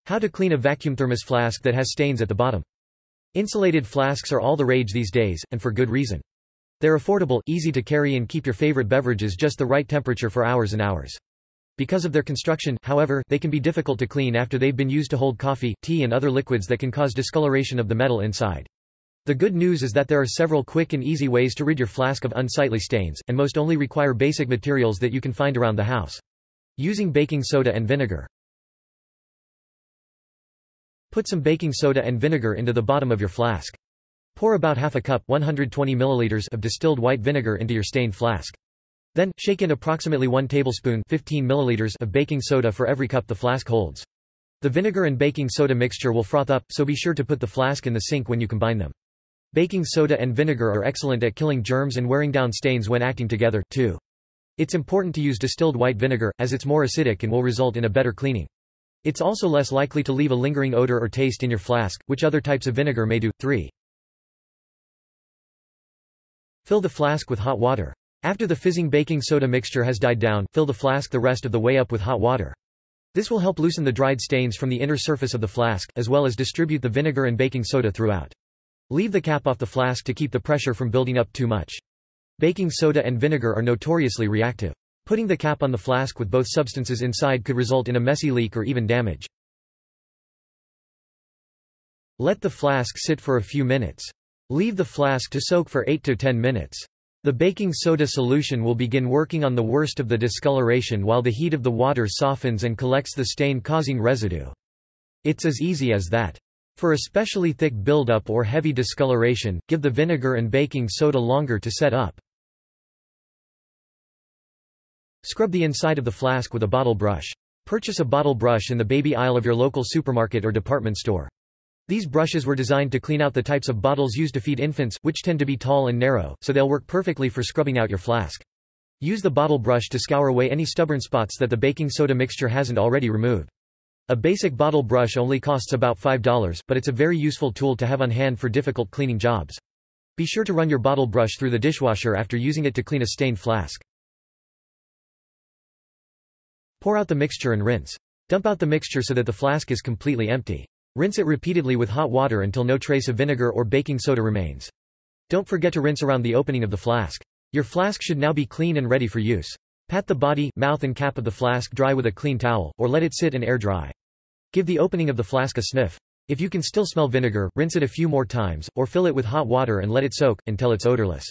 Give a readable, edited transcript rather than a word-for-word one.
How to clean a vacuum thermos flask that has stains at the bottom. Insulated flasks are all the rage these days, and for good reason. They're affordable, easy to carry and keep your favorite beverages just the right temperature for hours and hours. Because of their construction, however, they can be difficult to clean after they've been used to hold coffee, tea and other liquids that can cause discoloration of the metal inside. The good news is that there are several quick and easy ways to rid your flask of unsightly stains, and most only require basic materials that you can find around the house. Using baking soda and vinegar. Put some baking soda and vinegar into the bottom of your flask. Pour about half a cup 120 milliliters of distilled white vinegar into your stained flask. Then, shake in approximately 1 tablespoon 15 milliliters of baking soda for every cup the flask holds. The vinegar and baking soda mixture will froth up, so be sure to put the flask in the sink when you combine them. Baking soda and vinegar are excellent at killing germs and wearing down stains when acting together, too. It's important to use distilled white vinegar, as it's more acidic and will result in a better cleaning. It's also less likely to leave a lingering odor or taste in your flask, which other types of vinegar may do. 3. Fill the flask with hot water. After the fizzing baking soda mixture has died down, fill the flask the rest of the way up with hot water. This will help loosen the dried stains from the inner surface of the flask, as well as distribute the vinegar and baking soda throughout. Leave the cap off the flask to keep the pressure from building up too much. Baking soda and vinegar are notoriously reactive. Putting the cap on the flask with both substances inside could result in a messy leak or even damage. Let the flask sit for a few minutes. Leave the flask to soak for 8 to 10 minutes. The baking soda solution will begin working on the worst of the discoloration while the heat of the water softens and collects the stain-causing residue. It's as easy as that. For especially thick buildup or heavy discoloration, give the vinegar and baking soda longer to set up. Scrub the inside of the flask with a bottle brush. Purchase a bottle brush in the baby aisle of your local supermarket or department store. These brushes were designed to clean out the types of bottles used to feed infants, which tend to be tall and narrow, so they'll work perfectly for scrubbing out your flask. Use the bottle brush to scour away any stubborn spots that the baking soda mixture hasn't already removed. A basic bottle brush only costs about $5, but it's a very useful tool to have on hand for difficult cleaning jobs. Be sure to run your bottle brush through the dishwasher after using it to clean a stained flask. Pour out the mixture and rinse. Dump out the mixture so that the flask is completely empty. Rinse it repeatedly with hot water until no trace of vinegar or baking soda remains. Don't forget to rinse around the opening of the flask. Your flask should now be clean and ready for use. Pat the body, mouth and cap of the flask dry with a clean towel, or let it sit and air dry. Give the opening of the flask a sniff. If you can still smell vinegar, rinse it a few more times, or fill it with hot water and let it soak, until it's odorless.